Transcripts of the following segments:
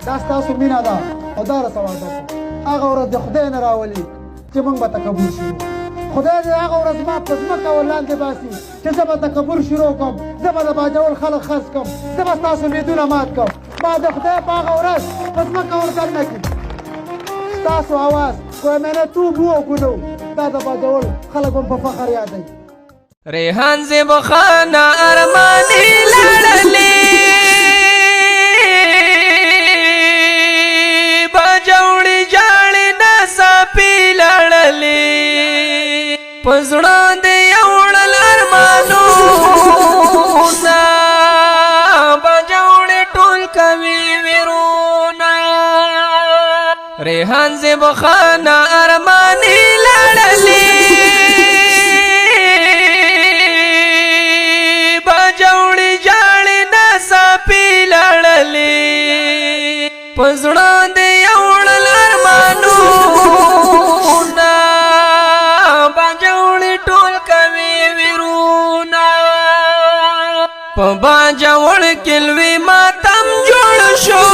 دا ستاسو مینه ده او دا راته وعده کوم هغه ورځ د خدای نه راولي چې موږ به تکبر شروع خدای دې هغه ورځ ما په ځمکه ورلاندې باسي چې زه به تکبر شروع کړم زه به د باجوړ خلک خرڅ کړم زه به ستاسو امیدونه مات کړم ما د خدای په هغه ورځ په ځمکه ورګنډه کړي ستاسو اواز کوی مینه توب و او ګنو دا د باجوړ خلک هم په فخر یادوي ریحان زیبا خانه ارمانی لړلې باجوړي جاړې ناڅاپي لړلې په زړه دې یوړل ارمانونه باجوړي ټول کوي ویرونه ریحان زیبا خانه ارمانی لړلې پزړه دې یوړل ارمانونه باجوړي ټول کوي ویرونه په باجوړ کې لوی ماتم جوړ شو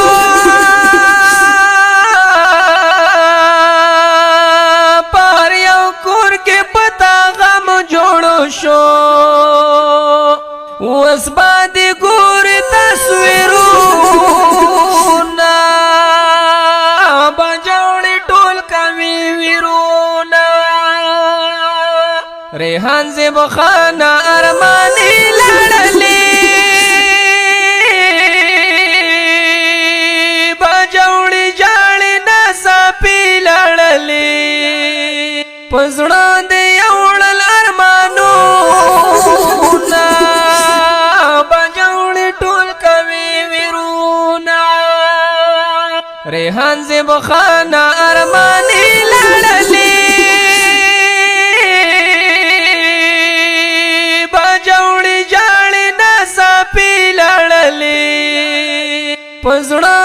پر یو کور کې پتا غم جوړ شو اوس باندې ګور تصویرونه باجوړي ټول کوي ویرونه ریحان زیبا خانه ارمانی لړلې باجوړي جاړې ناڅاپي لړلې په زړه دې یوړل ارمانونه ریحان زیبا خانه ارمانی لړلې باجوړي جاړې ناڅاپي لړلې په زړه